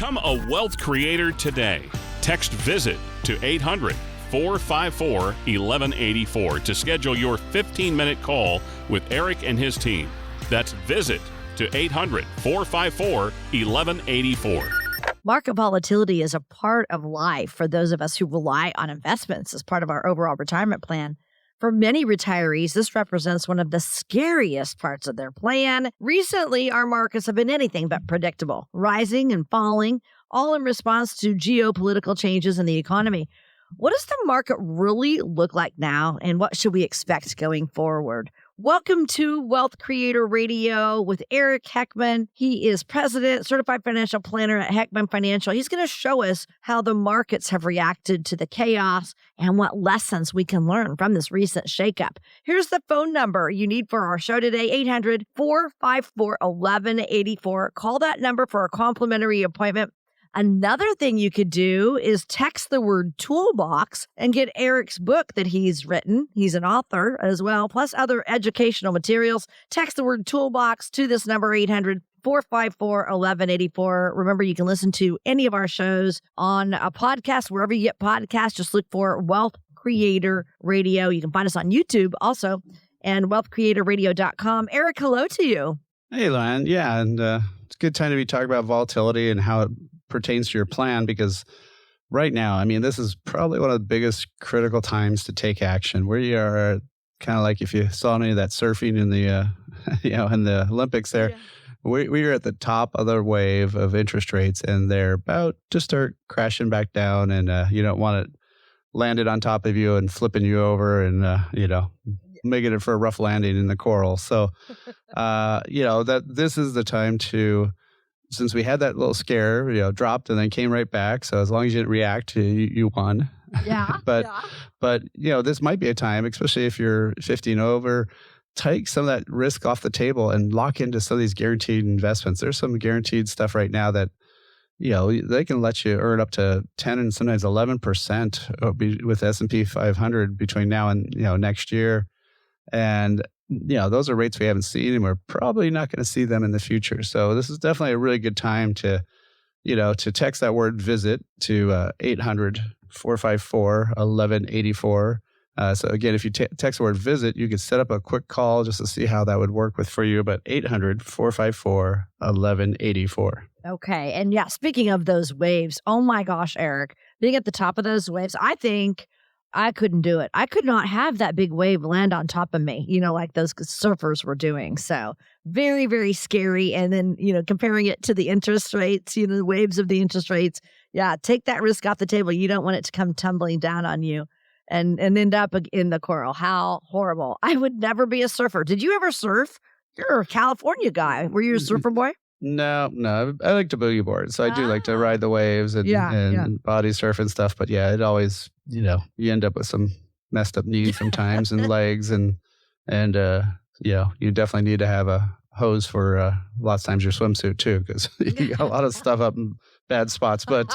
Become a wealth creator today. Text VISIT to 800-454-1184 to schedule your 15-minute call with Eric and his team. That's VISIT to 800-454-1184. Market volatility is a part of life for those of us who rely on investments as part of our overall retirement plan. For many retirees, this represents one of the scariest parts of their plan. Recently, our markets have been anything but predictable, rising and falling, all in response to geopolitical changes in the economy. What does the market really look like now, and what should we expect going forward? Welcome to Wealth Creator Radio with Eric Heckman. He is president, certified financial planner at Heckman Financial. He's going to show us how the markets have reacted to the chaos and what lessons we can learn from this recent shakeup. Here's the phone number you need for our show today, 800-454-1184. Call that number for a complimentary appointment. Another thing you could do is text the word toolbox and get Eric's book that he's written. He's an author as well, plus other educational materials. Text the word toolbox to this number, 800-454-1184. Remember, you can listen to any of our shows on a podcast, wherever you get podcasts. Just look for Wealth Creator Radio. You can find us on YouTube also, and wealthcreatorradio.com. Eric, hello to you. Hey, Luann. Yeah, and it's a good time to be talking about volatility and how it pertains to your plan, because right now, I mean, this is probably one of the biggest critical times to take action. We are kind of like if you saw any of that surfing in the, in the Olympics there, we are at the top of the wave of interest rates, and they're about to start crashing back down, and you don't want it landed on top of you and flipping you over and, making it for a rough landing in the coral. So, that this is the time to, since we had that little scare, dropped and then came right back. So as long as you didn't react, you won. Yeah. but this might be a time, especially if you're 50 and over, take some of that risk off the table and lock into some of these guaranteed investments. There's some guaranteed stuff right now that, they can let you earn up to 10 and sometimes 11% with S&P 500 between now and, next year. And those are rates we haven't seen, and we're probably not going to see them in the future. So this is definitely a really good time to text that word VISIT to 800-454-1184. So again, if you text the word VISIT, you could set up a quick call just to see how that would work for you. But 800-454-1184. Okay. And yeah, speaking of those waves, oh my gosh, Eric, being at the top of those waves, I think I couldn't do it. I could not have that big wave land on top of me, like those surfers were doing. So very, very scary. And then, comparing it to the interest rates, the waves of the interest rates. Yeah, take that risk off the table. You don't want it to come tumbling down on you and end up in the coral. How horrible. I would never be a surfer. Did you ever surf? You're a California guy. Were you a surfer boy? No. I like to boogie board. So I do like to ride the waves and body surf and stuff. But yeah, it always, you end up with some messed up knees sometimes and legs. And you definitely need to have a hose for lots of times your swimsuit too, because you got a lot of stuff up in bad spots. But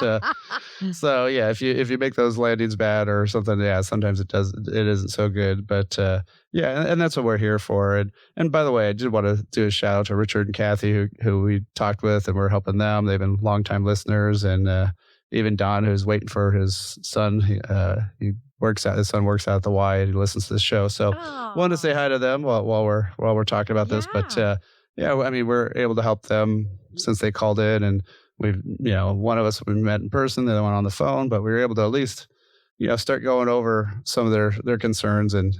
so yeah, if you make those landings bad or something, yeah, sometimes it isn't so good. But and that's what we're here for. And by the way, I did want to do a shout out to Richard and Kathy who we talked with, and we're helping them. They've been longtime listeners, and even Don, who's waiting for his son. His son works out at the Y, and he listens to this show. So wanted to say hi to them while we're talking about this. But I mean, we're able to help them since they called in, and we've, one of us we met in person, the other one on the phone, but we were able to at least, start going over some of their concerns and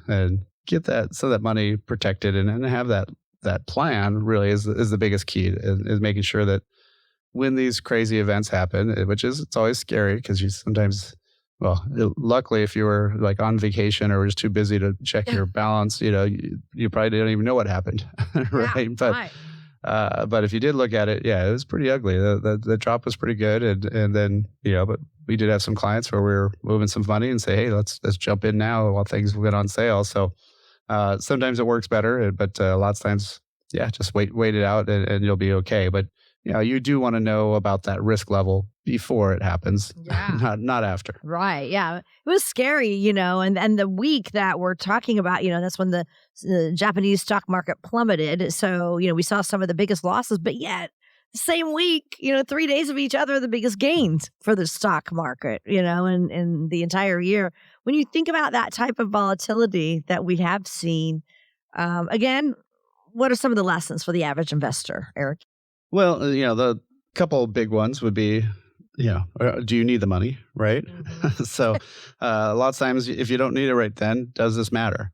get some of that money protected and have that plan really is the biggest key, is making sure that when these crazy events happen, it's always scary because you sometimes, luckily if you were like on vacation or were just too busy to check your balance, you probably didn't even know what happened, right? But if you did look at it, it was pretty ugly. The drop was pretty good, and then but we did have some clients where we were moving some money and say, hey, let's jump in now while things went on sale. So sometimes it works better, but lots of times, just wait it out and you'll be okay. But you do want to know about that risk level before it happens, not after. Right. Yeah. It was scary, and the week that we're talking about, that's when the Japanese stock market plummeted. So, we saw some of the biggest losses, but yet same week, 3 days of each other are the biggest gains for the stock market, in the entire year. When you think about that type of volatility that we have seen, again, what are some of the lessons for the average investor, Eric? Well, the couple of big ones would be, do you need the money, right? Mm-hmm. So a lot of times, if you don't need it right then, does this matter?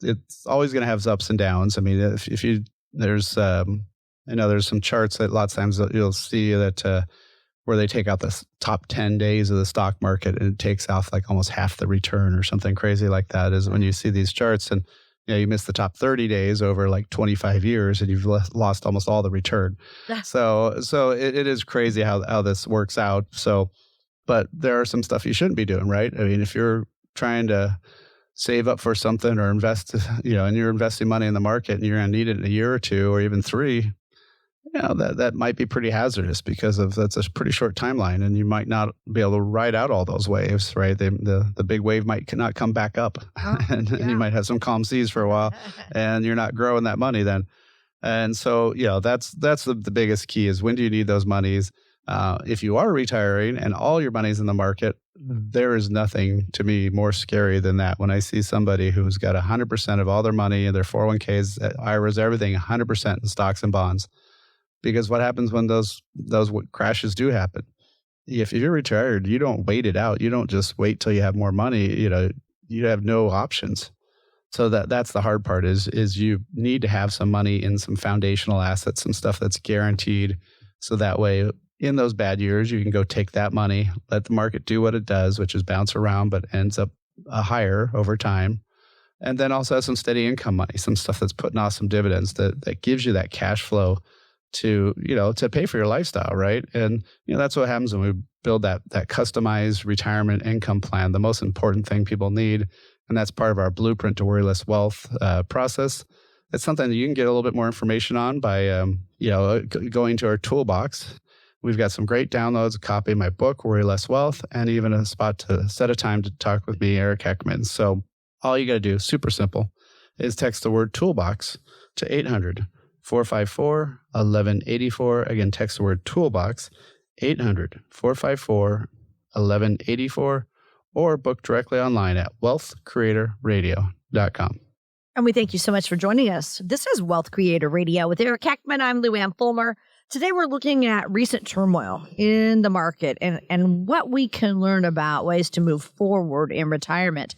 It's always going to have ups and downs. I mean, if you, there's some charts that lots of times you'll see that where they take out the top 10 days of the stock market and it takes off like almost half the return or something crazy like that is when you see these charts and you miss the top 30 days over like 25 years and you've lost almost all the return. So it is crazy how this works out. So, but there are some stuff you shouldn't be doing, right? I mean, if you're trying to save up for something or invest, and you're investing money in the market and you're going to need it in a year or two or even 3, that might be pretty hazardous because that's a pretty short timeline and you might not be able to ride out all those waves, right? The big wave might not come back up and you might have some calm seas for a while and you're not growing that money then. And so, that's the biggest key is when do you need those monies? If you are retiring and all your money's in the market, there is nothing to me more scary than that. When I see somebody who's got 100% of all their money in their 401ks, IRAs, everything, 100% in stocks and bonds. Because what happens when those crashes do happen? If you're retired, you don't wait it out. You don't just wait till you have more money. You have no options. So that's the hard part is you need to have some money in some foundational assets, some stuff that's guaranteed. So that way, in those bad years, you can go take that money, let the market do what it does, which is bounce around, but ends up higher over time. And then also have some steady income money, some stuff that's putting off some dividends that gives you that cash flow to pay for your lifestyle, right? And that's what happens when we build that customized retirement income plan, the most important thing people need. And that's part of our Blueprint to Worryless Wealth process. It's something that you can get a little bit more information on by going to our toolbox. We've got some great downloads, a copy of my book, Worryless Wealth, and even a spot to set a time to talk with me, Eric Heckman. So all you got to do, super simple, is text the word toolbox to 800-454-1184. Again, text the word toolbox, 800-454-1184, or book directly online at wealthcreatorradio.com. And we thank you so much for joining us. This is Wealth Creator Radio with Eric Heckman. I'm Lou Ann Fulmer. Today, we're looking at recent turmoil in the market and what we can learn about ways to move forward in retirement.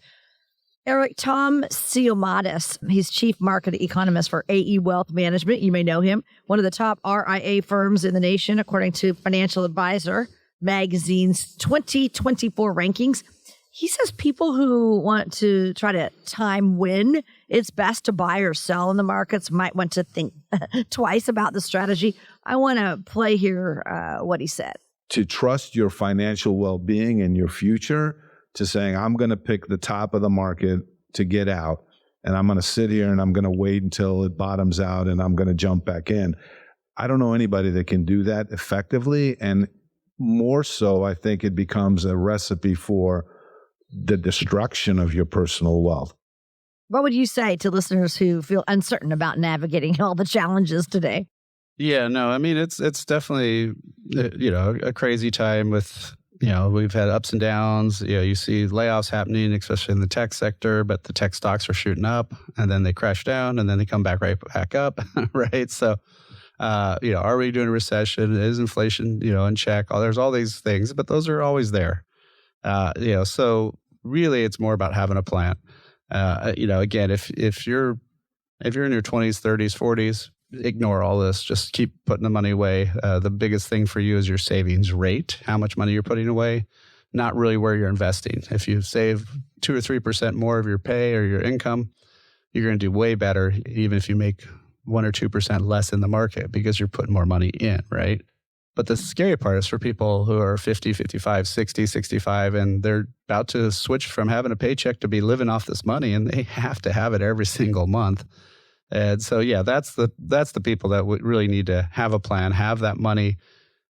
Eric, Tom Siomadis, he's Chief Market Economist for AE Wealth Management. You may know him, one of the top RIA firms in the nation, according to Financial Advisor magazine's 2024 rankings. He says people who want to try to time when it's best to buy or sell in the markets might want to think twice about the strategy. I want to play here what he said. To trust your financial well-being and your future, to saying, I'm going to pick the top of the market to get out, and I'm going to sit here and I'm going to wait until it bottoms out and I'm going to jump back in. I don't know anybody that can do that effectively. And more so, I think it becomes a recipe for the destruction of your personal wealth. What would you say to listeners who feel uncertain about navigating all the challenges today? Yeah, no, I mean, it's definitely, a crazy time with, we've had ups and downs. You see layoffs happening, especially in the tech sector, but the tech stocks are shooting up and then they crash down and then they come back right back up, right? So, are we doing a recession? Is inflation, in check? There's all these things, but those are always there. So really it's more about having a plan. Again, if you're in your 20s, 30s, 40s, ignore all this. Just keep putting the money away. The biggest thing for you is your savings rate, how much money you're putting away, not really where you're investing. If you save 2 or 3% more of your pay or your income, you're going to do way better, even if you make 1 or 2% less in the market because you're putting more money in, right? But the scary part is for people who are 50, 55, 60, 65, and they're about to switch from having a paycheck to be living off this money, and they have to have it every single month. And so, that's the people that would really need to have a plan, have that money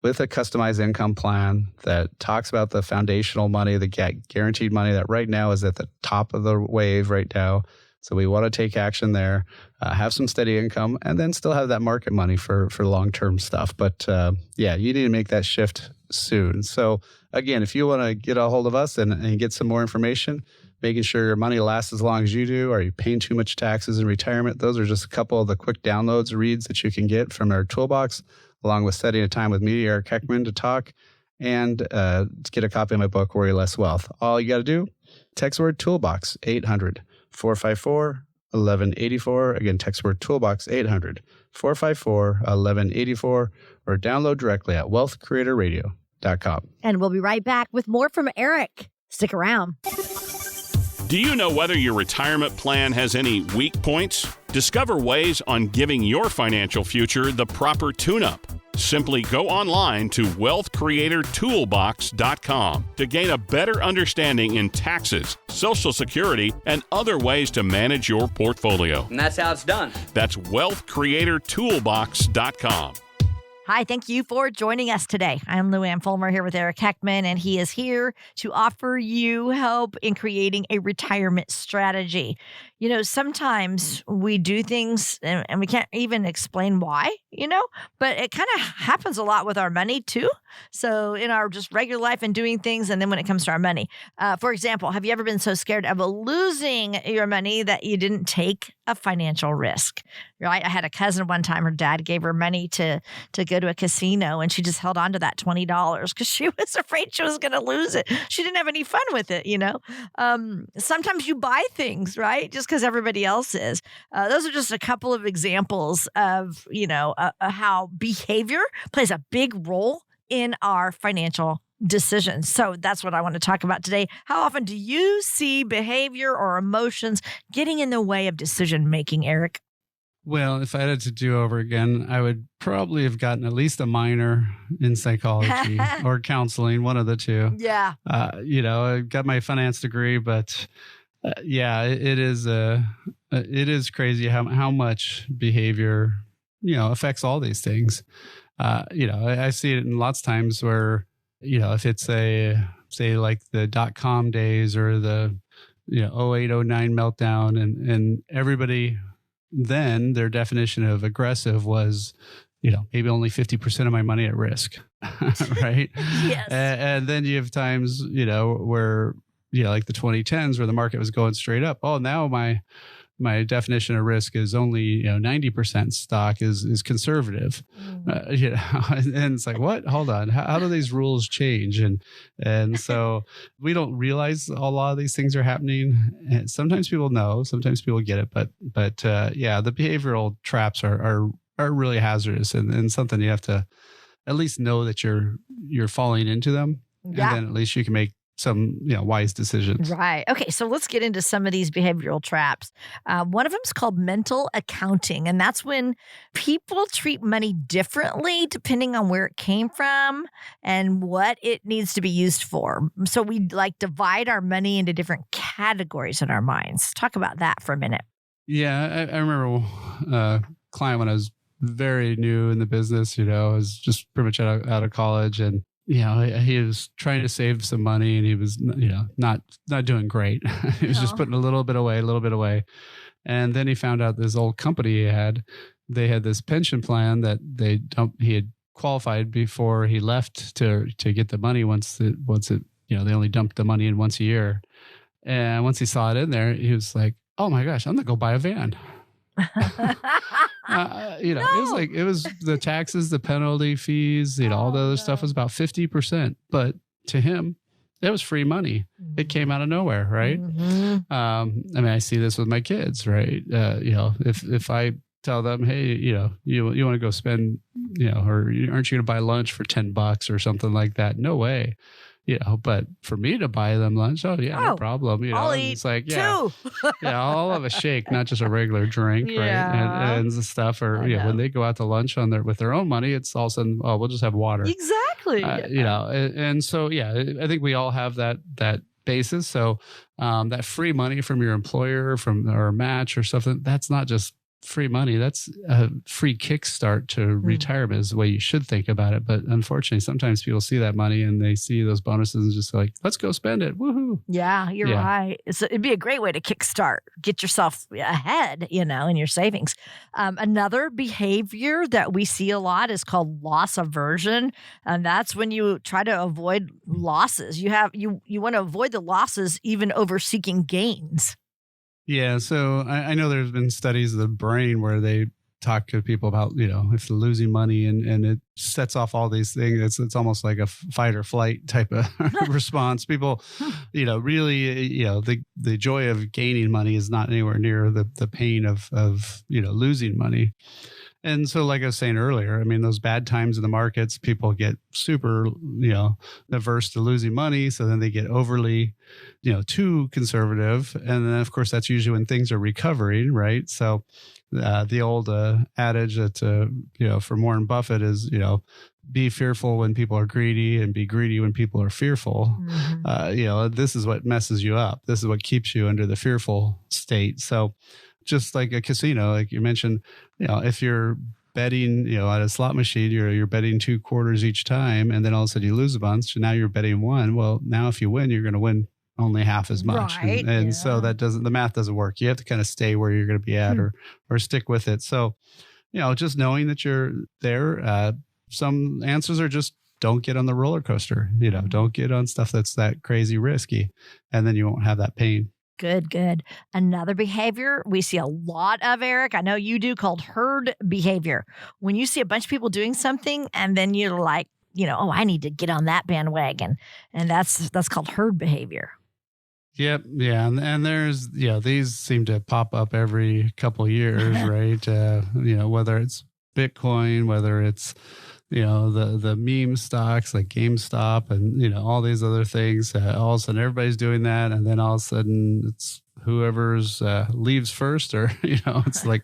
with a customized income plan that talks about the foundational money, the guaranteed money that right now is at the top of the wave right now. So we want to take action there, have some steady income, and then still have that market money for long-term stuff. But you need to make that shift soon. So again, if you want to get a hold of us and get some more information, making sure your money lasts as long as you do, are you paying too much taxes in retirement? Those are just a couple of the quick downloads, reads that you can get from our toolbox, along with setting a time with me, Eric Heckman, to talk and to get a copy of my book, Worry Less Wealth. All you got to do, text word toolbox, 800-454-1184. Again, text word toolbox, 800-454-1184, or download directly at wealthcreatorradio.com. And we'll be right back with more from Eric. Stick around. Do you know whether your retirement plan has any weak points? Discover ways on giving your financial future the proper tune-up. Simply go online to wealthcreatortoolbox.com to gain a better understanding in taxes, Social Security, and other ways to manage your portfolio. And that's how it's done. That's wealthcreatortoolbox.com. Hi, thank you for joining us today. I'm Lou Ann Fulmer here with Eric Heckman, and he is here to offer you help in creating a retirement strategy. You know, sometimes we do things and we can't even explain why, but it kind of happens a lot with our money too. So in our just regular life and doing things, and then when it comes to our money. For example, have you ever been so scared of losing your money that you didn't take a financial risk? Right? I had a cousin one time, her dad gave her money to go to a casino, and she just held on to that $20 because she was afraid she was going to lose it. She didn't have any fun with it, Sometimes you buy things, right? Just because everybody else is. Those are just a couple of examples of, how behavior plays a big role in our financial decisions. So that's what I want to talk about today. How often do you see behavior or emotions getting in the way of decision making, Eric? Well, if I had to do over again, I would probably have gotten at least a minor in psychology or counseling, one of the two. Yeah. I got my finance degree, but it is crazy how much behavior, affects all these things. I see it in lots of times where, if it's say like the .com days or the, 08, 09 meltdown and everybody, then their definition of aggressive was, maybe only 50% of my money at risk. Right. Yes. And then you have times, where, like the 2010s where the market was going straight up. Oh, now my definition of risk is only 90% stock is conservative. And it's like, what? Hold on. How do these rules change? And so we don't realize a lot of these things are happening. And sometimes people know, sometimes people get it, but the behavioral traps are really hazardous and something you have to at least know that you're falling into them. Yeah. And then at least you can make some wise decisions. Right. Okay. So let's get into some of these behavioral traps. One of them is called mental accounting. And that's when people treat money differently depending on where it came from and what it needs to be used for. So we divide our money into different categories in our minds. Talk about that for a minute. Yeah. I remember a client when I was very new in the business, I was just pretty much out of college, and he was trying to save some money, and he was, not doing great. He was just putting a little bit away. And then he found out this old company they had this pension plan that he had qualified before he left to get the money once it, they only dumped the money in once a year. And once he saw it in there, he was like, oh my gosh, I'm going to go buy a van. It was the taxes, the penalty fees, all the other stuff was about 50%. But to him, it was free money. It came out of nowhere, right? Mm-hmm. I see this with my kids, right? If I tell them, hey, you want to go spend, or aren't you going to buy lunch for $10 or something like that? No way. But for me to buy them lunch, no problem. I'll eat it's like, two. I'll have a shake, not just a regular drink, right? And stuff. Or when they go out to lunch with their own money, it's all of a sudden, we'll just have water. Exactly. And so I think we all have that basis. So that free money from your employer, or match or something, that's not just free money. That's a free kickstart to retirement is the way you should think about it. But unfortunately, sometimes people see that money and they see those bonuses and just like, let's go spend it. Woohoo. Yeah, you're right. It'd be a great way to kickstart, get yourself ahead, in your savings. Another behavior that we see a lot is called loss aversion. And that's when you try to avoid losses. You want to avoid the losses even over seeking gains. Yeah, so I know there's been studies of the brain where they talk to people about, if they're losing money and it sets off all these things. It's almost like a fight or flight type of response. People, really, the joy of gaining money is not anywhere near the pain of losing money. And so, like I was saying earlier, I mean, those bad times in the markets, people get super, averse to losing money. So then they get overly, too conservative. And then, of course, that's usually when things are recovering, right? So the old adage that, for Warren Buffett is, be fearful when people are greedy and be greedy when people are fearful. Mm-hmm. This is what messes you up. This is what keeps you under the fearful state. So just like a casino, like you mentioned, if you're betting, at a slot machine, you're betting 2 quarters each time, and then all of a sudden you lose a bunch, and now you're betting 1. Well, now if you win, you're going to win only half as much. Right, and so the math doesn't work. You have to kind of stay where you're going to be at or stick with it. So, just knowing that you're there, some answers are just don't get on the roller coaster, don't get on stuff that's that crazy risky, and then you won't have that pain. Good. Another behavior we see a lot of, Eric, I know you do, called herd behavior. When you see a bunch of people doing something and then you're like, oh, I need to get on that bandwagon. And that's called herd behavior. Yep. Yeah. And there's, these seem to pop up every couple of years, right? Whether it's Bitcoin, whether it's, the meme stocks like GameStop and, all these other things, all of a sudden everybody's doing that. And then all of a sudden it's whoever's leaves first or, it's like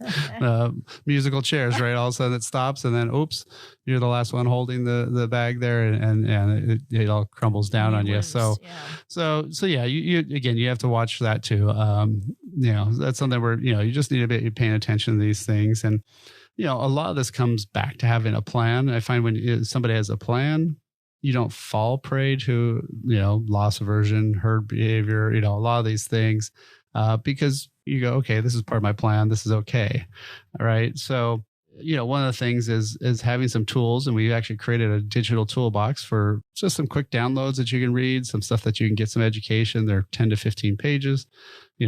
musical chairs, right? All of a sudden it stops and then, oops, you're the last one holding the bag there and it all crumbles down on you. So yeah, you have to watch that too. That's something where, you just need to be paying attention to these things. And, a lot of this comes back to having a plan. I find when somebody has a plan, you don't fall prey to, loss aversion, herd behavior, a lot of these things, because you go, okay, this is part of my plan. This is okay. All right. So, one of the things is having some tools, and we actually created a digital toolbox for just some quick downloads that you can read, some stuff that you can get some education. They're 10 to 15 pages.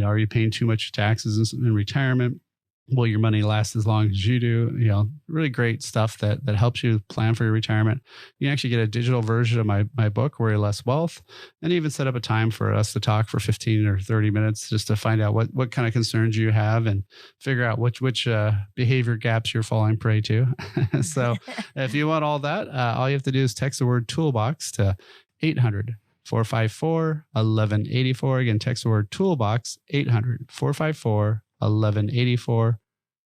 Are you paying too much taxes in retirement? Will your money last as long as you do? Really great stuff that helps you plan for your retirement. You can actually get a digital version of my book, Worry Less Wealth, and even set up a time for us to talk for 15 or 30 minutes just to find out what kind of concerns you have and figure out which behavior gaps you're falling prey to. So if you want all that, all you have to do is text the word toolbox to 800-454-1184. Again, text the word toolbox, 800-454-1184,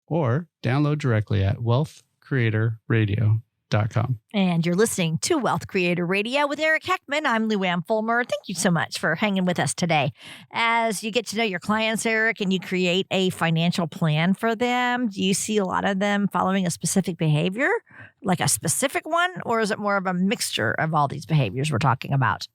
or download directly at wealthcreatorradio.com. And you're listening to Wealth Creator Radio with Eric Heckman. I'm Lou Ann Fulmer. Thank you so much for hanging with us today. As you get to know your clients, Eric, and you create a financial plan for them, do you see a lot of them following a specific behavior, like a specific one, or is it more of a mixture of all these behaviors we're talking about?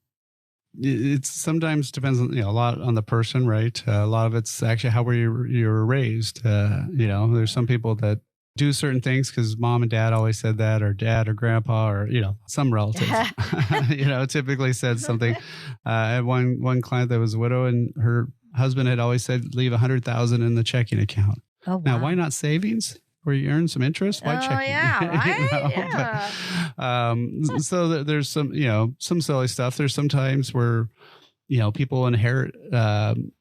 It sometimes depends on a lot on the person, right? A lot of it's actually how you were raised. There's some people that do certain things because mom and dad always said that, or dad or grandpa, or some relative, typically said something. I had one client that was a widow, and her husband had always said, "Leave $100,000 in the checking account." Oh, wow. Now, why not savings? Where you earn some interest, why checking? Yeah, right? Yeah. So there's some silly stuff. There's sometimes where, people inherit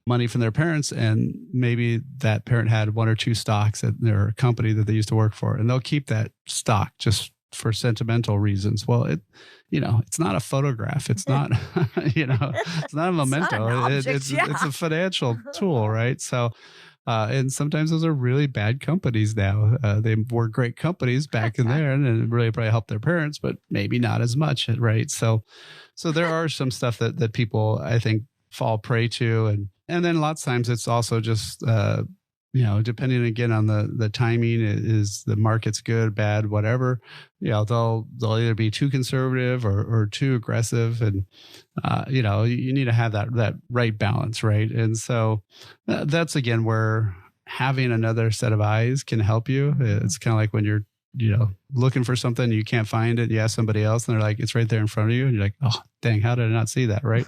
money from their parents, and maybe that parent had 1 or 2 stocks at their company that they used to work for, and they'll keep that stock just for sentimental reasons. Well, it's not a photograph. It's not, it's not a memento. It's a financial tool, right? So, and sometimes those are really bad companies now. They were great companies back in there, and it really probably helped their parents, but maybe not as much, right? So there are some stuff that people, I think, fall prey to, and then lots of times it's also just depending again on the timing, is the market's good, bad, whatever, they'll either be too conservative or too aggressive. And, you need to have that right balance. Right. And so that's again where having another set of eyes can help you. It's kind of like when you're, looking for something, you can't find it. You ask somebody else and they're like, it's right there in front of you. And you're like, oh, dang, how did I not see that? Right.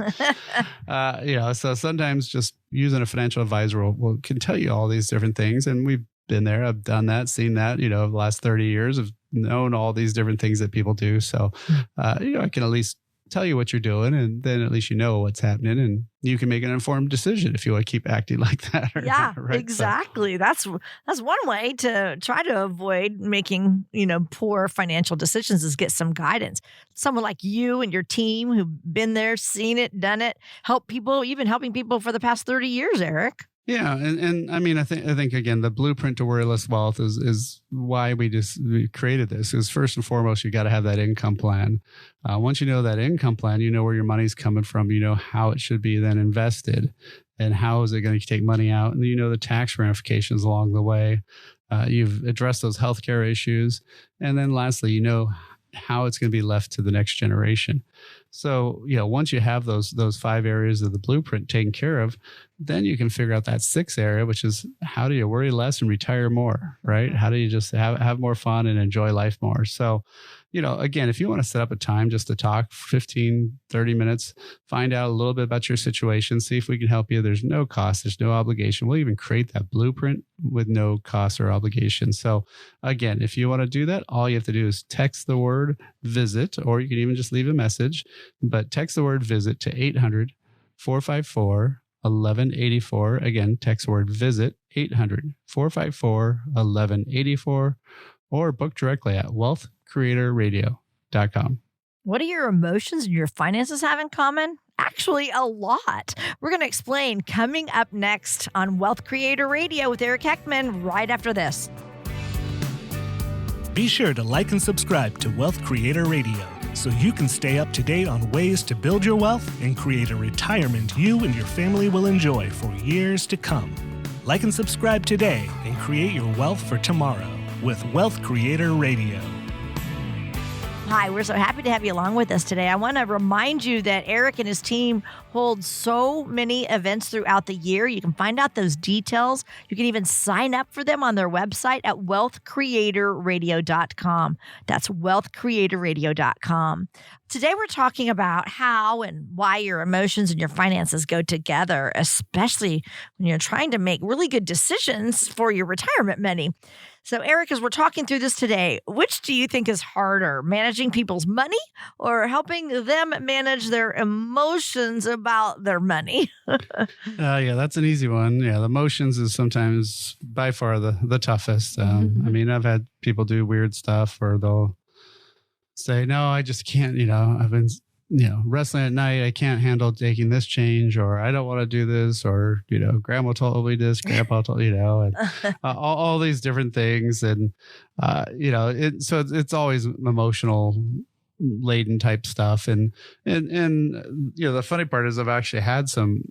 So sometimes just using a financial advisor can tell you all these different things. And we've been there. I've done that, seen that, the last 30 years. I've known all these different things that people do. So, I can at least tell you what you're doing, and then at least you know what's happening, and you can make an informed decision if you want to keep acting like that. Yeah, right? Exactly. So, that's one way to try to avoid making, poor financial decisions, is get some guidance. Someone like you and your team who've been there, seen it, done it, even helping people for the past 30 years, Eric. Yeah, and I mean, I think again, the blueprint to worryless wealth is why we created this. Is first and foremost, you got to have that income plan. Once you know that income plan, you know where your money's coming from. You know how it should be then invested, and how is it going to take money out, and the tax ramifications along the way. You've addressed those healthcare issues, and then lastly, how it's going to be left to the next generation. So, once you have those 5 areas of the blueprint taken care of, then you can figure out that 6th area, which is how do you worry less and retire more, right? How do you just have more fun and enjoy life more? So, again, if you want to set up a time just to talk 15, 30 minutes, find out a little bit about your situation, see if we can help you. There's no cost, there's no obligation. We'll even create that blueprint with no cost or obligation. So again, if you want to do that, all you have to do is text the word visit, or you can even just leave a message, but text the word visit to 800-454-1184. Again, text the word visit 800-454-1184, or book directly at wealthcreatorradio.com. What do your emotions and your finances have in common? Actually, a lot. We're going to explain coming up next on Wealth Creator Radio with Eric Heckman right after this. Be sure to like and subscribe to Wealth Creator Radio so you can stay up to date on ways to build your wealth and create a retirement you and your family will enjoy for years to come. Like and subscribe today and create your wealth for tomorrow with Wealth Creator Radio. Hi, we're so happy to have you along with us today. I want to remind you that Eric and his team hold so many events throughout the year. You can find out those details. You can even sign up for them on their website at wealthcreatorradio.com. That's wealthcreatorradio.com. Today, we're talking about how and why your emotions and your finances go together, especially when you're trying to make really good decisions for your retirement money. So, Eric, as we're talking through this today, which do you think is harder, managing people's money or helping them manage their emotions about their money? Yeah, that's an easy one. Yeah, the emotions is sometimes by far the toughest. I mean, I've had people do weird stuff, or they'll say, no, I just can't, I've been, wrestling at night. I can't handle taking this change, or I don't want to do this, or, grandma told me this, grandpa told, and all these different things. And, so it's always emotional laden type stuff. And the funny part is I've actually had some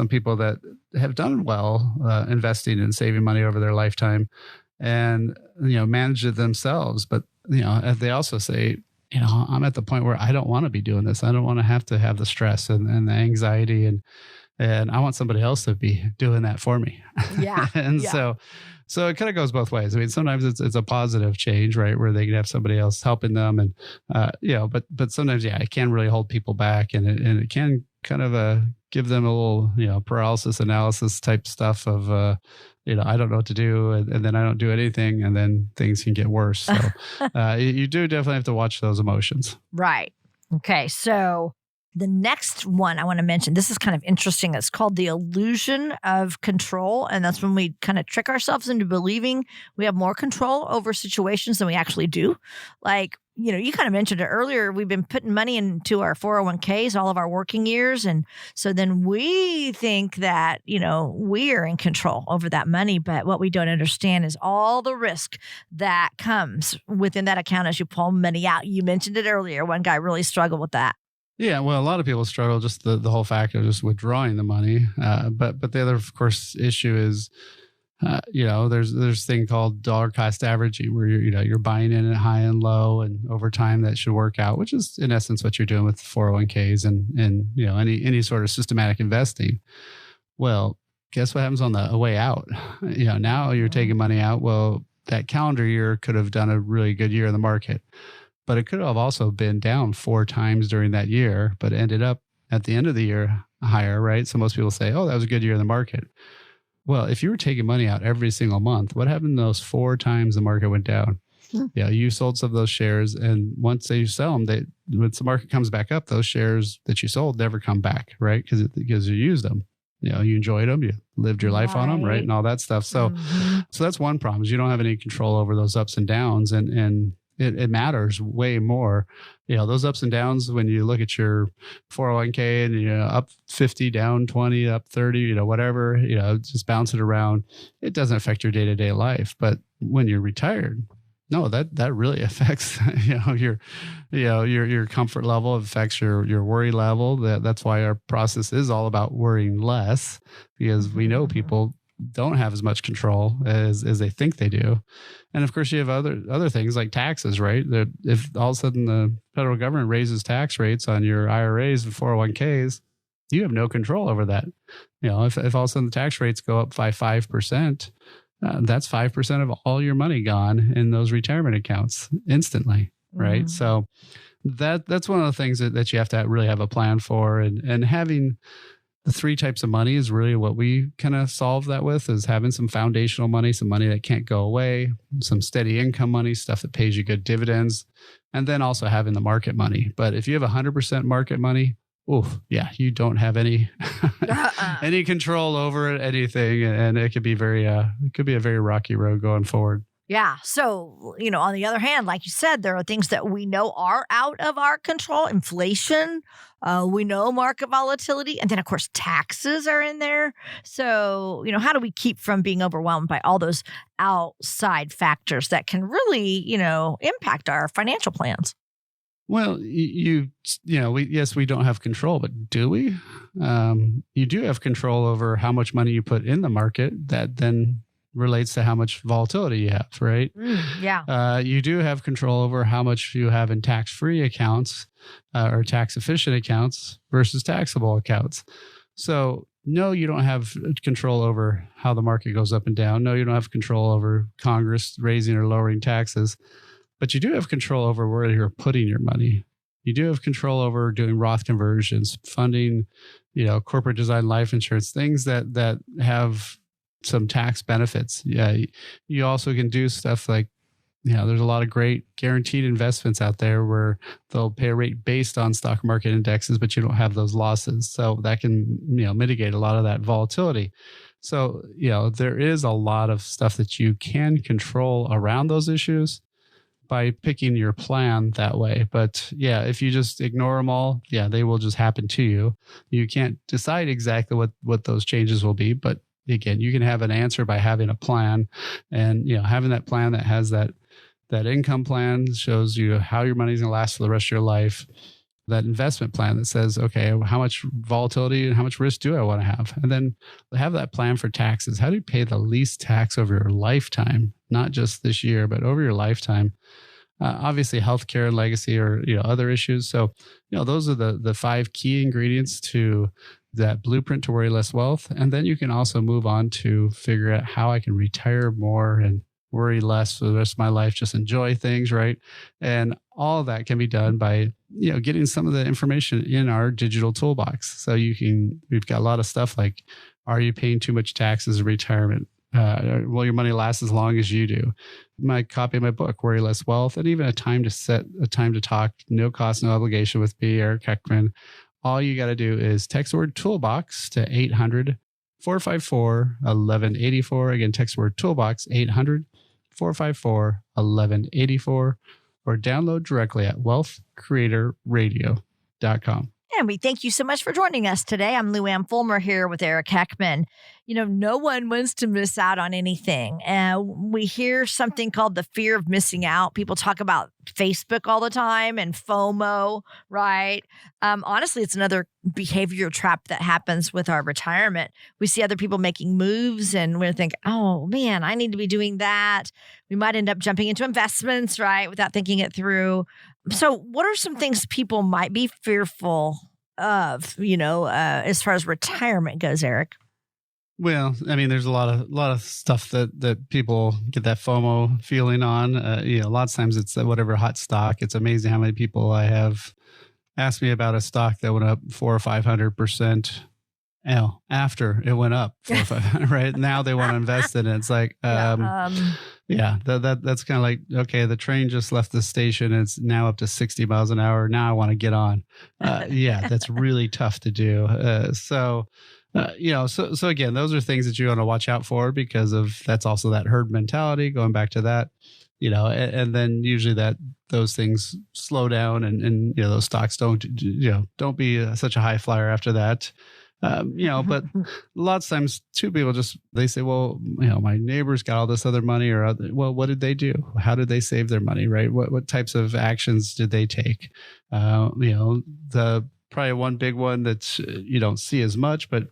people that have done well, investing and saving money over their lifetime and, manage it themselves. But, they also say, I'm at the point where I don't want to be doing this. I don't want to have the stress and the anxiety, and I want somebody else to be doing that for me. Yeah. So it kind of goes both ways. I mean, sometimes it's a positive change, right, where they can have somebody else helping them, and but sometimes, it can really hold people back, and it can kind of give them a little, paralysis analysis type stuff of I don't know what to do, and then I don't do anything, and then things can get worse. So you do definitely have to watch those emotions. Right. Okay. So the next one I want to mention, this is kind of interesting. It's called the illusion of control. And that's when we kind of trick ourselves into believing we have more control over situations than we actually do. Like, you kind of mentioned it earlier. We've been putting money into our 401ks all of our working years. And so then we think that, we are in control over that money. But what we don't understand is all the risk that comes within that account as you pull money out. You mentioned it earlier. One guy really struggled with that. Yeah, well, a lot of people struggle just the whole fact of just withdrawing the money. But the other, of course, issue is There's this thing called dollar cost averaging where you're buying in at high and low, and over time that should work out, which is in essence what you're doing with 401ks and any sort of systematic investing. Well, guess what happens on the way out? Now you're taking money out. Well, that calendar year could have done a really good year in the market, but it could have also been down 4 times during that year, but ended up at the end of the year higher, right? So most people say, oh, that was a good year in the market. Well, if you were taking money out every single month, what happened those 4 times the market went down? You sold some of those shares, and once they sell them, once the market comes back up, those shares that you sold never come back, right? Because you used them. You enjoyed them, you lived your life on them, right? And all that stuff. So that's one problem is you don't have any control over those ups and downs, and it matters way more. Those ups and downs when you look at your 401k and up 50, down 20, up 30, whatever, just bounce it around. It doesn't affect your day-to-day life. But when you're retired, no, that really affects your comfort level. It affects your worry level. That's why our process is all about worrying less, because we know people don't have as much control as they think they do. And of course, you have other things like taxes, right? That if all of a sudden the federal government raises tax rates on your IRAs and 401ks, you have no control over that. If all of a sudden the tax rates go up by 5%, that's 5% of all your money gone in those retirement accounts instantly, right? So that's one of the things that you have to really have a plan for, and having the 3 types of money is really what we kind of solve that with, is having some foundational money, some money that can't go away, some steady income money, stuff that pays you good dividends, and then also having the market money. But if you have 100% market money, you don't have any any control over anything, and it could be a very rocky road going forward. Yeah. So, on the other hand, like you said, there are things that we know are out of our control. Inflation, we know market volatility, and then, of course, taxes are in there. So, how do we keep from being overwhelmed by all those outside factors that can really, impact our financial plans? Well, we don't have control, but do we? You do have control over how much money you put in the market. That then relates to how much volatility you have, right? You do have control over how much you have in tax-free accounts or tax-efficient accounts versus taxable accounts. So no, you don't have control over how the market goes up and down. No, you don't have control over Congress raising or lowering taxes, but you do have control over where you're putting your money. You do have control over doing Roth conversions, funding, corporate design life insurance, things that have some tax benefits. Yeah. You also can do stuff like, there's a lot of great guaranteed investments out there where they'll pay a rate based on stock market indexes, but you don't have those losses. So that can, mitigate a lot of that volatility. So, there is a lot of stuff that you can control around those issues by picking your plan that way. But if you just ignore them all, they will just happen to you. You can't decide exactly what those changes will be, but again, you can have an answer by having a plan, and having that plan that has that income plan shows you how your money's going to last for the rest of your life. That investment plan that says, okay, how much volatility and how much risk do I want to have? And then have that plan for taxes. How do you pay the least tax over your lifetime? Not just this year, but over your lifetime. Obviously, healthcare and legacy are other issues. So those are the 5 key ingredients to that blueprint to worry less wealth. And then you can also move on to figure out how I can retire more and worry less for the rest of my life, just enjoy things, right? And all of that can be done by, getting some of the information in our digital toolbox. So we've got a lot of stuff like, are you paying too much taxes in retirement? Will your money last as long as you do? My copy of my book, Worry Less Wealth, and even a time to talk, no cost, no obligation with me, Eric Heckman. All you got to do is text the word toolbox to 800-454-1184. Again, text the word toolbox, 800-454-1184, or download directly at wealthcreatorradio.com. And we thank you so much for joining us today. I'm Lou Ann Fulmer here with Eric Heckman. No one wants to miss out on anything. We hear something called the fear of missing out. People talk about Facebook all the time and FOMO, right? Honestly, it's another behavior trap that happens with our retirement. We see other people making moves and we think, oh man, I need to be doing that. We might end up jumping into investments, right? Without thinking it through. So what are some things people might be fearful of, as far as retirement goes, Eric? Well, I mean, there's a lot of stuff that people get that FOMO feeling on. A lot of times it's whatever hot stock. It's amazing how many people I have asked me about a stock that went up 400 or 500%. After it went up 4 or 5, right? Now they want to invest in it. It's like, that's kind of like, okay, the train just left the station. It's now up to 60 miles an hour. Now I want to get on. That's really tough to do. So again, those are things that you want to watch out for because that's also that herd mentality, going back to that, and then usually those things slow down and those stocks don't be such a high flyer after that. But lots of times too, people they say, well, my neighbor's got all this other money well, what did they do? How did they save their money? Right. What types of actions did they take? Probably one big one that you don't see as much, but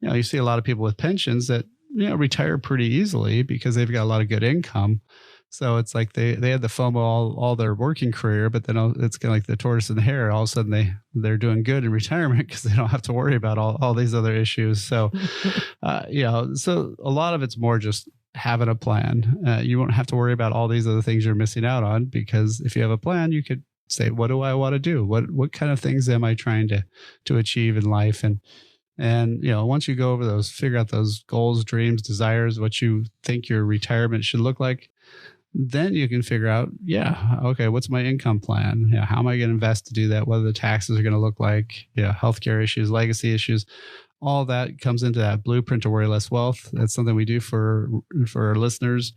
you see a lot of people with pensions that, retire pretty easily because they've got a lot of good income. So it's like they had the FOMO all their working career, but then it's kind of like the tortoise and the hare. All of a sudden they're doing good in retirement because they don't have to worry about all these other issues. So, so a lot of it's more just having a plan. You won't have to worry about all these other things you're missing out on because if you have a plan, you could say, what do I want to do? What kind of things am I trying to achieve in life? And once you go over those, figure out those goals, dreams, desires, what you think your retirement should look like, then you can figure out, okay, what's my income plan? How am I going to invest to do that? What are the taxes are going to look like? Healthcare issues, legacy issues, all that comes into that blueprint to worry less wealth. That's something we do for our listeners.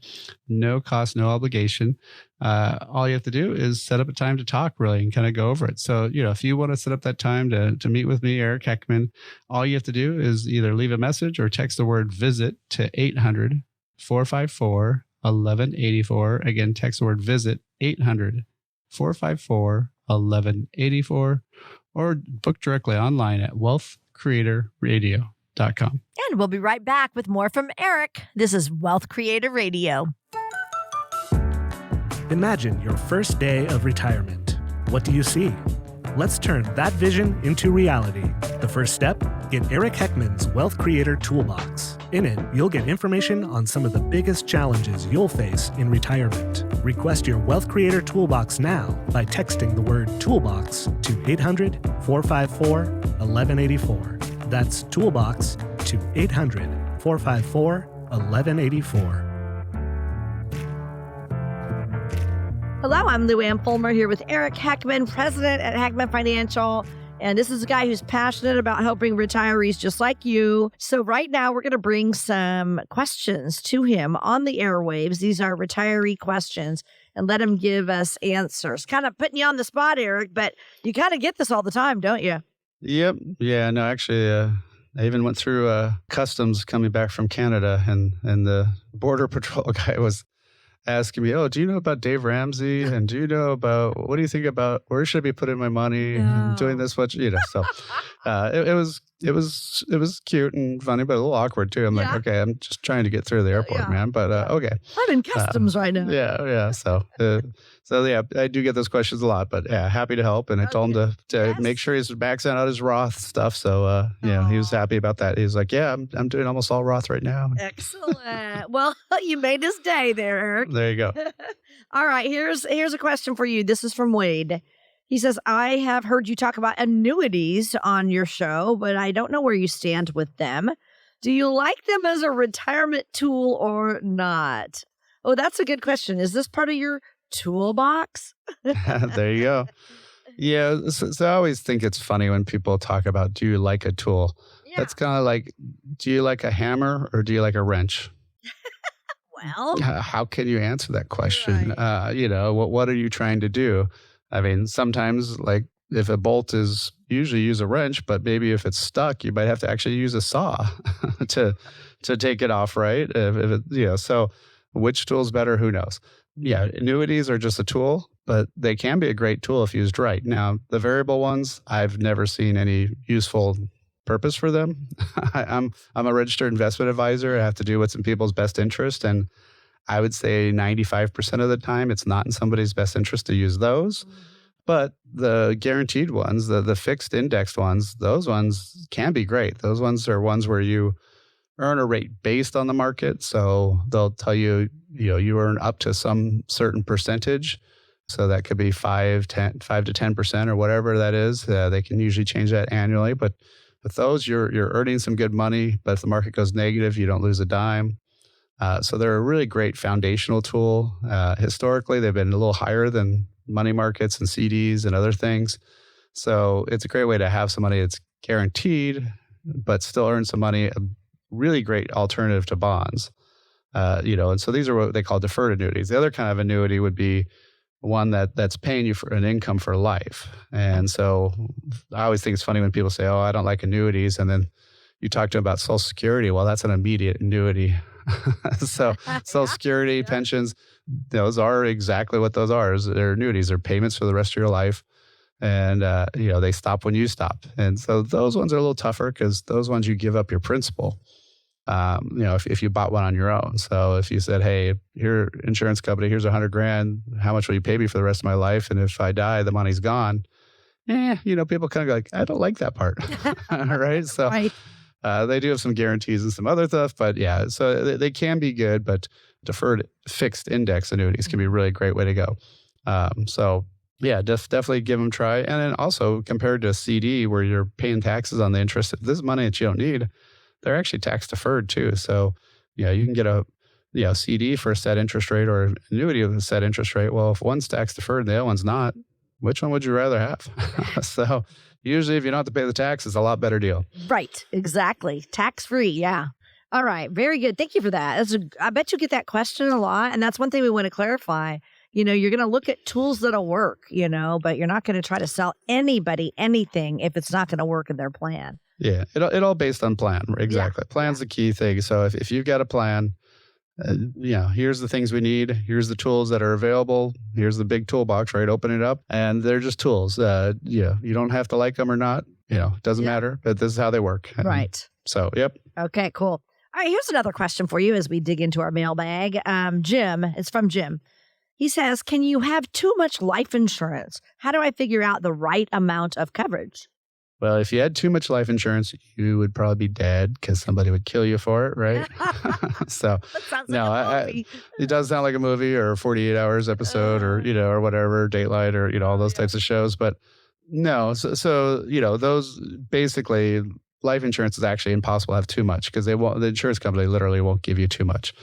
No cost, no obligation. All you have to do is set up a time to talk really and kind of go over it. So, if you want to set up that time to meet with me, Eric Heckman, all you have to do is either leave a message or text the word visit to 800-454-1184. Again, text the word visit 800-454-1184 or book directly online at wealthcreatorradio.com. And we'll be right back with more from Eric. This is Wealth Creator Radio. Imagine your first day of retirement. What do you see? Let's turn that vision into reality. The first step, get Eric Heckman's Wealth Creator Toolbox. In it, you'll get information on some of the biggest challenges you'll face in retirement. Request your Wealth Creator Toolbox now by texting the word Toolbox to 800-454-1184. That's Toolbox to 800-454-1184. Hello, I'm Lou Ann Fulmer here with Eric Heckman, president at Heckman Financial. And this is a guy who's passionate about helping retirees just like you. So right now we're going to bring some questions to him on the airwaves. These are retiree questions and let him give us answers. Kind of putting you on the spot, Eric, but you kind of get this all the time, don't you? Yep. Yeah, no, actually, I even went through customs coming back from Canada and the Border Patrol guy was asking me, do you know about Dave Ramsey? And do you know about, what do you think about, where should I be putting my money? And doing this much, so it was cute and funny, but a little awkward too. I'm like, okay, I'm just trying to get through the airport, man. But okay. I'm in customs right now. Yeah. So I do get those questions a lot, but happy to help. And I told him to make sure he's maxing out his Roth stuff. So, he was happy about that. He was like, I'm doing almost all Roth right now. Excellent. Well, you made his day there, Eric. There you go. All right. Here's a question for you. This is from Wade. He says, I have heard you talk about annuities on your show, but I don't know where you stand with them. Do you like them as a retirement tool or not? Oh, that's a good question. Is this part of your toolbox? There you go. Yeah. So I always think it's funny when people talk about, do you like a tool? Yeah. That's kind of like, do you like a hammer or do you like a wrench? Well, how can you answer that question? Right. What are you trying to do? I mean, sometimes like if a bolt is, usually use a wrench, but maybe if it's stuck, you might have to actually use a saw to take it off, right? If it, so which tool is better? Who knows? Yeah, annuities are just a tool, but they can be a great tool if used right. Now, the variable ones, I've never seen any useful purpose for them. I'm a registered investment advisor. I have to do what's in people's best interest, and I would say 95% of the time, it's not in somebody's best interest to use those. But the guaranteed ones, the fixed indexed ones, those ones can be great. Those ones are ones where you earn a rate based on the market. So they'll tell you, you earn up to some certain percentage. So that could be 5 to 10% or whatever that is. They can usually change that annually. But with those, you're earning some good money. But if the market goes negative, you don't lose a dime. So they're a really great foundational tool. Historically, they've been a little higher than money markets and CDs and other things. So it's a great way to have some money that's guaranteed, but still earn some money, a really great alternative to bonds. And so these are what they call deferred annuities. The other kind of annuity would be one that's paying you for an income for life. And so I always think it's funny when people say, oh, I don't like annuities. And then you talk to them about Social Security. Well, that's an immediate annuity. So Social Security, pensions, those are exactly what those are. They're annuities. They're payments for the rest of your life. And, they stop when you stop. And so those ones are a little tougher because those ones you give up your principal, if you bought one on your own. So if you said, hey, here, insurance company, here's $100,000. How much will you pay me for the rest of my life? And if I die, the money's gone. People kind of go like, I don't like that part. Right. So right. They do have some guarantees and some other stuff, but yeah, so they can be good, but deferred fixed index annuities can be a really great way to go. Definitely give them a try. And then also compared to a CD where you're paying taxes on the interest, if this is money that you don't need, they're actually tax deferred too. So, you can get a CD for a set interest rate or an annuity with a set interest rate. Well, if one's tax deferred and the other one's not, which one would you rather have? So usually if you don't have to pay the tax, it's a lot better deal. Right. Exactly. Tax free. Yeah. All right. Very good. Thank you for that. I bet you get that question a lot. And that's one thing we want to clarify. You're going to look at tools that'll work, but you're not going to try to sell anybody anything if it's not going to work in their plan. Yeah. It all based on plan. Exactly. Yeah. Plan's the key thing. So if you've got a plan, here's the things we need. Here's the tools that are available. Here's the big toolbox, right? Open it up. And they're just tools. You don't have to like them or not. It doesn't matter, but this is how they work. Right. So, yep. Okay, cool. All right. Here's another question for you as we dig into our mailbag. Jim, it's from Jim. He says, can you have too much life insurance? How do I figure out the right amount of coverage? Well, if you had too much life insurance, you would probably be dead because somebody would kill you for it, right? So, that sounds like a movie. It does sound like a movie or a 48 Hours episode or whatever, Dateline or, all those types of shows. But no, so those basically life insurance is actually impossible to have too much because the insurance company literally won't give you too much.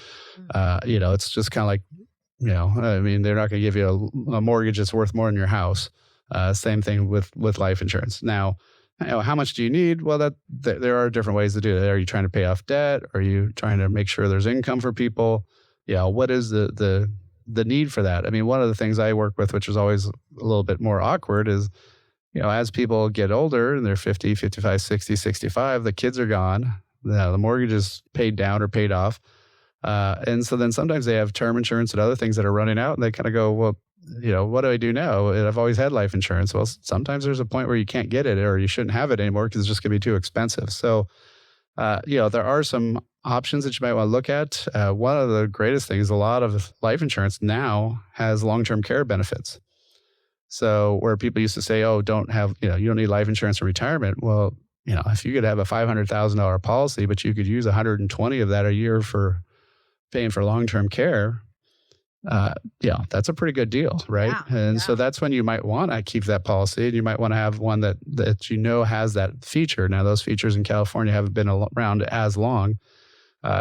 It's just kind of like, they're not going to give you a mortgage that's worth more than your house. Same thing with life insurance. Now, how much do you need? Well, there are different ways to do it. Are you trying to pay off debt? Are you trying to make sure there's income for people? What is the need for that? I mean, one of the things I work with, which is always a little bit more awkward, is, as people get older and they're 50, 55, 60, 65, the kids are gone. The mortgage is paid down or paid off. And so then sometimes they have term insurance and other things that are running out and they kind of go, well, what do I do now? And I've always had life insurance. Well, sometimes there's a point where you can't get it or you shouldn't have it anymore because it's just going to be too expensive. So, there are some options that you might want to look at. One of the greatest things, a lot of life insurance now has long-term care benefits. So where people used to say, oh, don't need life insurance for retirement. Well, if you could have a $500,000 policy, but you could use 120 of that a year for paying for long-term care, that's a pretty good deal, right? And so that's when you might want to keep that policy, and you might want to have one that has that feature. Now, those features in California haven't been around as long.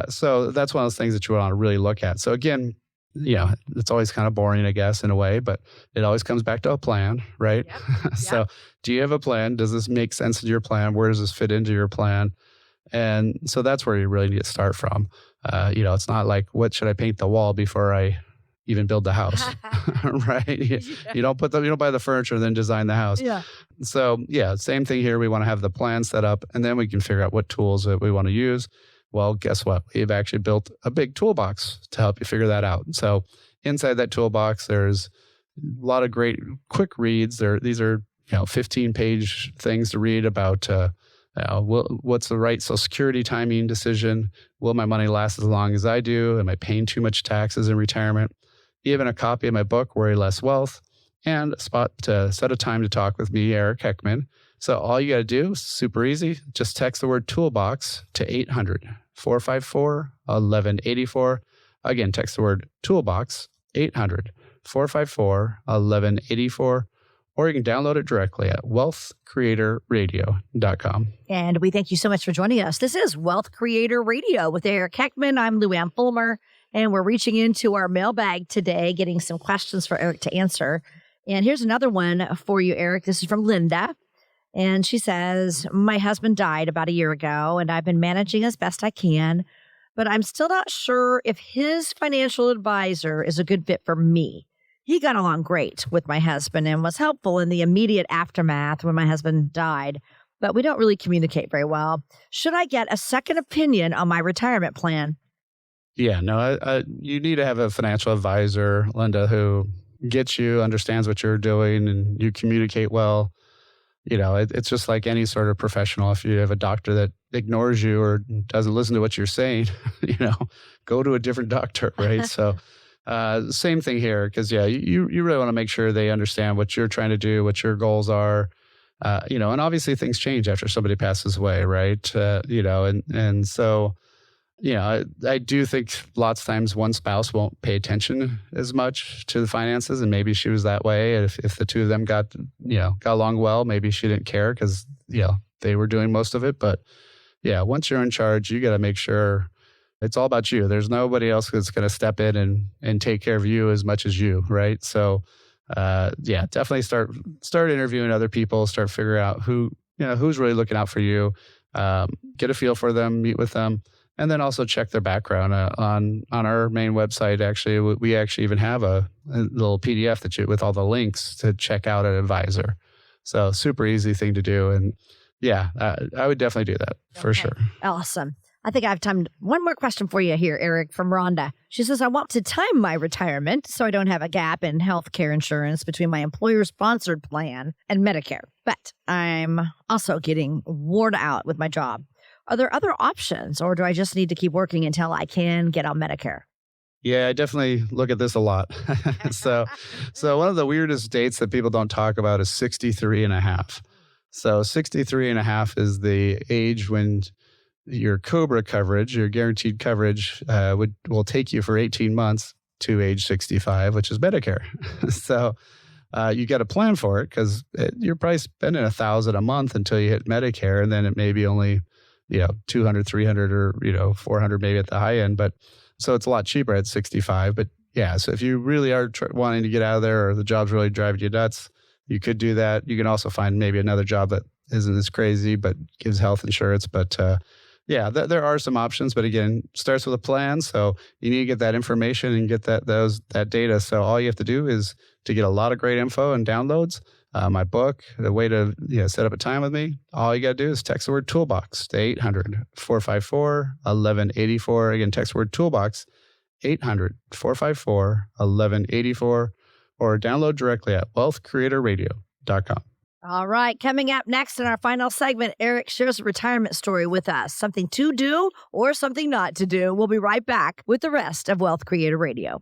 So that's one of those things that you want to really look at. So again, it's always kind of boring, I guess, in a way, but it always comes back to a plan, right? Yep. So do you have a plan? Does this make sense in your plan? Where does this fit into your plan? And so that's where you really need to start from. It's not like, what should I paint the wall before I even build the house, right? You don't buy the furniture and then design the house. Yeah. So same thing here. We want to have the plan set up, and then we can figure out what tools that we want to use. Well, guess what? We've actually built a big toolbox to help you figure that out. So inside that toolbox, there's a lot of great quick reads. These are 15-page things to read about what's the right Social Security timing decision? Will my money last as long as I do? Am I paying too much taxes in retirement? Even a copy of my book, Worry Less Wealth, and a spot to set a time to talk with me, Eric Heckman. So all you got to do, super easy, just text the word toolbox to 800-454-1184. Again, text the word toolbox, 800-454-1184. Or you can download it directly at wealthcreatorradio.com. And we thank you so much for joining us. This is Wealth Creator Radio with Eric Heckman. I'm Lou Ann Fulmer, and we're reaching into our mailbag today, getting some questions for Eric to answer. And here's another one for you, Eric. This is from Linda. And she says, my husband died about a year ago, and I've been managing as best I can, but I'm still not sure if his financial advisor is a good fit for me. He got along great with my husband and was helpful in the immediate aftermath when my husband died, but we don't really communicate very well. Should I get a second opinion on my retirement plan? Yeah, no, you need to have a financial advisor, Linda, who gets you, understands what you're doing, and you communicate well. It's just like any sort of professional. If you have a doctor that ignores you or doesn't listen to what you're saying, go to a different doctor, right? So same thing here, because you really want to make sure they understand what you're trying to do, what your goals are, and obviously things change after somebody passes away, right? So I do think lots of times one spouse won't pay attention as much to the finances, and maybe she was that way. If the two of them got along well, maybe she didn't care because they were doing most of it. But once you're in charge, you got to make sure it's all about you. There's nobody else that's going to step in and take care of you as much as you, right? So definitely start interviewing other people, start figuring out who's really looking out for you, get a feel for them, meet with them. And then also check their background on our main website. Actually, we actually even have a little PDF with all the links to check out an advisor. So super easy thing to do. And I would definitely do that for sure. Awesome. I think I have time. One more question for you here, Eric, from Rhonda. She says, I want to time my retirement so I don't have a gap in health care insurance between my employer-sponsored plan and Medicare. But I'm also getting worn out with my job. Are there other options, or do I just need to keep working until I can get on Medicare? Yeah, I definitely look at this a lot. So one of the weirdest dates that people don't talk about is 63 and a half. So 63 and a half is the age when your COBRA coverage, your guaranteed coverage, will take you for 18 months to age 65, which is Medicare. So you got to plan for it, because you're probably spending $1,000 a month until you hit Medicare, and then it may be only $200, $300, or $400 maybe at the high end. But so it's a lot cheaper at 65. But so if you really are wanting to get out of there, or the job's really driving you nuts, you could do that. You can also find maybe another job that isn't as crazy but gives health insurance. But there are some options. But again, starts with a plan. So you need to get that information and get that data. So all you have to do is to get a lot of great info and downloads. My book, the way to set up a time with me, all you got to do is text the word toolbox to 800-454-1184. Again, text the word toolbox, 800-454-1184, or download directly at wealthcreatorradio.com. All right. Coming up next in our final segment, Eric shares a retirement story with us. Something to do or something not to do. We'll be right back with the rest of Wealth Creator Radio.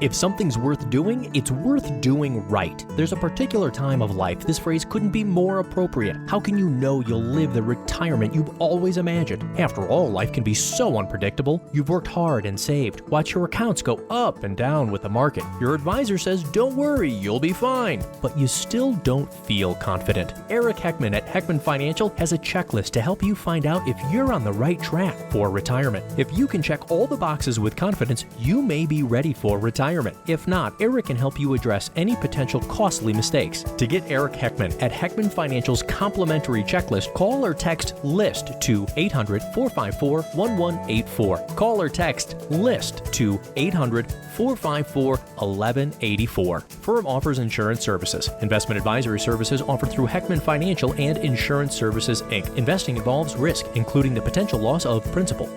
If something's worth doing, it's worth doing right. There's a particular time of life this phrase couldn't be more appropriate. How can you know you'll live the retirement you've always imagined? After all, life can be so unpredictable. You've worked hard and saved. Watch your accounts go up and down with the market. Your advisor says, don't worry, you'll be fine. But you still don't feel confident. Eric Heckman at Heckman Financial has a checklist to help you find out if you're on the right track for retirement. If you can check all the boxes with confidence, you may be ready for retirement. retirement. If not, Eric can help you address any potential costly mistakes. To get Eric Heckman at Heckman Financial's complimentary checklist, call or text LIST to 800-454-1184. Call or text LIST to 800-454-1184. Firm offers insurance services. Investment advisory services offered through Heckman Financial and Insurance Services, Inc. Investing involves risk, including the potential loss of principal.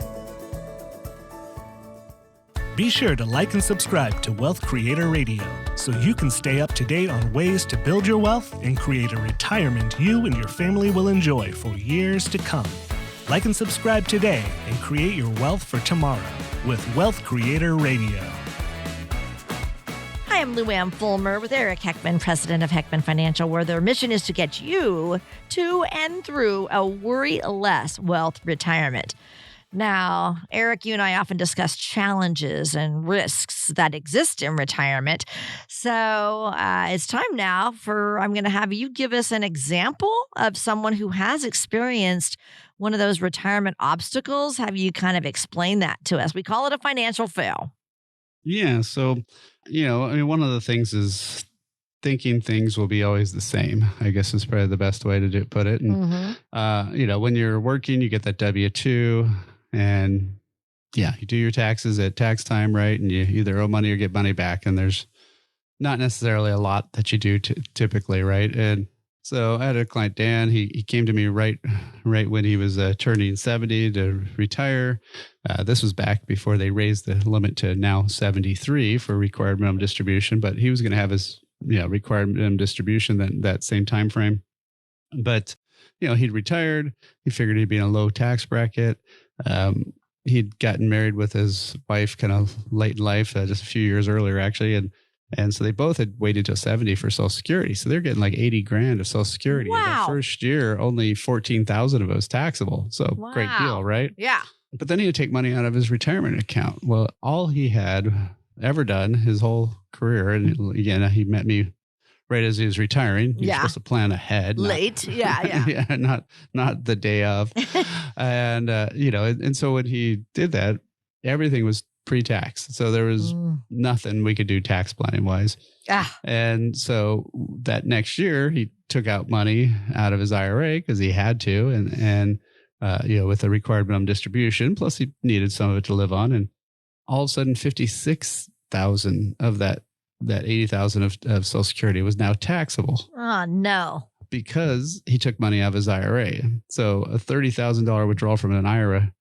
Be sure to like and subscribe to Wealth Creator Radio so you can stay up to date on ways to build your wealth and create a retirement you and your family will enjoy for years to come. Like and subscribe today and create your wealth for tomorrow with Wealth Creator Radio. Hi, I'm Lou Ann Fulmer with Eric Heckman, president of Heckman Financial, where their mission is to get you to and through a worry-less wealth retirement. Now, Eric, you and I often discuss challenges and risks that exist in retirement. So it's time now I'm going to have you give us an example of someone who has experienced one of those retirement obstacles. Have you kind of explain that to us? We call it a financial fail. Yeah. So, one of the things is thinking things will be always the same, I guess is probably the best way to put it. And, when you're working, you get that W-2. And you do your taxes at tax time, right? And you either owe money or get money back. And there's not necessarily a lot that you do typically, right? And so I had a client, Dan, he came to me right when he was turning 70 to retire. This was back before they raised the limit to now 73 for required minimum distribution, but he was going to have his required minimum distribution that same time frame. But, he'd retired. He figured he'd be in a low tax bracket. He'd gotten married with his wife kind of late in life, just a few years earlier, actually. And so they both had waited till 70 for Social Security. So they're getting like 80 grand of Social Security. Wow. The first year, only 14,000 of it was taxable. So Great deal, right? Yeah. But then he would take money out of his retirement account. Well, all he had ever done his whole career, and again, he met me right as he was retiring. You're supposed to plan ahead. Late. Yeah. Not the day of. And, and so when he did that, everything was pre-tax. So there was nothing we could do tax planning wise. And so that next year he took out money out of his IRA because he had to. And with the required minimum distribution, plus he needed some of it to live on. And all of a sudden 56,000 of that 80,000 of Social Security was now taxable. Oh, no. Because he took money out of his IRA. So a $30,000 withdrawal from an IRA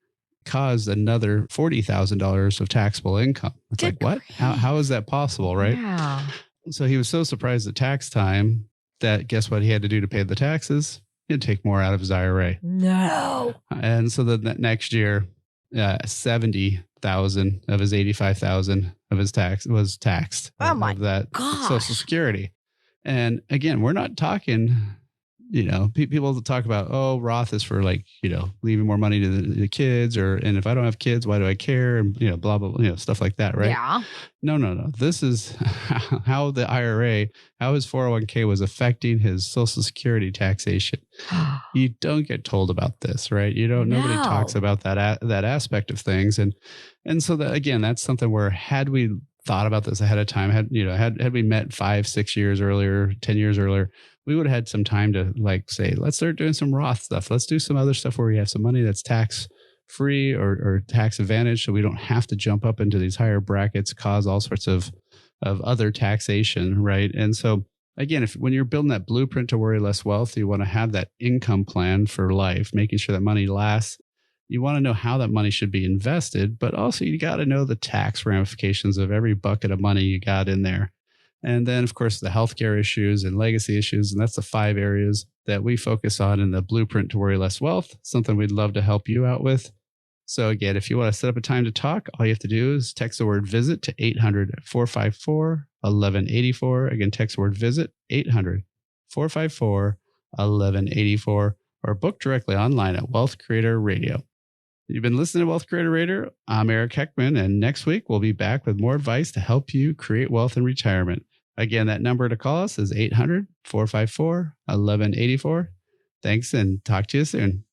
caused another $40,000 of taxable income. It's like, what? How is that possible, right? Yeah. So he was so surprised at tax time that guess what he had to do to pay the taxes? He had to take more out of his IRA. No. And so then that next year, 70,000 of his 85,000 of his tax was taxed. Oh my of that gosh. Social Security. And again, we're not talking, people talk about, Roth is for leaving more money to the kids, and if I don't have kids, why do I care? And, blah, blah, blah, stuff like that. Right. Yeah. No. This is how the IRA, how his 401k was affecting his Social Security taxation. You don't get told about this, right? Nobody talks about that aspect of things. And so that, again, that's something where had we thought about this ahead of time, had we met 5-6 years earlier, 10 years earlier, we would have had some time to say, let's start doing some Roth stuff. Let's do some other stuff where we have some money that's tax free or tax advantage. So we don't have to jump up into these higher brackets, cause all sorts of other taxation. Right. And so again, when you're building that blueprint to worry less wealth, you want to have that income plan for life, making sure that money lasts. You want to know how that money should be invested, but also you got to know the tax ramifications of every bucket of money you got in there. And then, of course, the healthcare issues and legacy issues. And that's the 5 areas that we focus on in the blueprint to worry less wealth, something we'd love to help you out with. So again, if you want to set up a time to talk, all you have to do is text the word visit to 800-454-1184. Again, text the word visit, 800-454-1184, or book directly online at Wealth Creator Radio. You've been listening to Wealth Creator Radio. I'm Eric Heckman, and next week we'll be back with more advice to help you create wealth in retirement. Again, that number to call us is 800-454-1184. Thanks, and talk to you soon.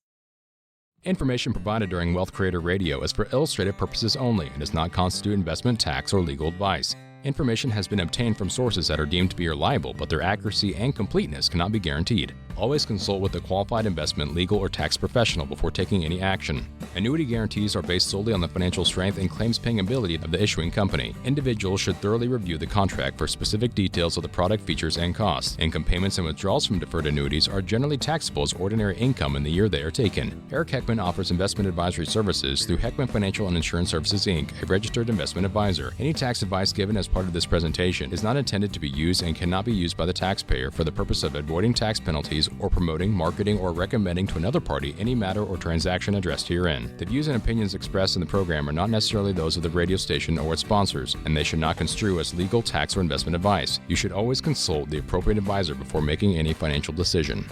Information provided during Wealth Creator Radio is for illustrative purposes only and does not constitute investment, tax, or legal advice. Information has been obtained from sources that are deemed to be reliable, but their accuracy and completeness cannot be guaranteed. Always consult with a qualified investment, legal, or tax professional before taking any action. Annuity guarantees are based solely on the financial strength and claims-paying ability of the issuing company. Individuals should thoroughly review the contract for specific details of the product features and costs. Income payments and withdrawals from deferred annuities are generally taxable as ordinary income in the year they are taken. Eric Heckman offers investment advisory services through Heckman Financial and Insurance Services, Inc., a registered investment advisor. Any tax advice given as part of this presentation is not intended to be used and cannot be used by the taxpayer for the purpose of avoiding tax penalties or promoting, marketing, or recommending to another party any matter or transaction addressed herein. The views and opinions expressed in the program are not necessarily those of the radio station or its sponsors, and they should not construe as legal, tax, or investment advice. You should always consult the appropriate advisor before making any financial decision.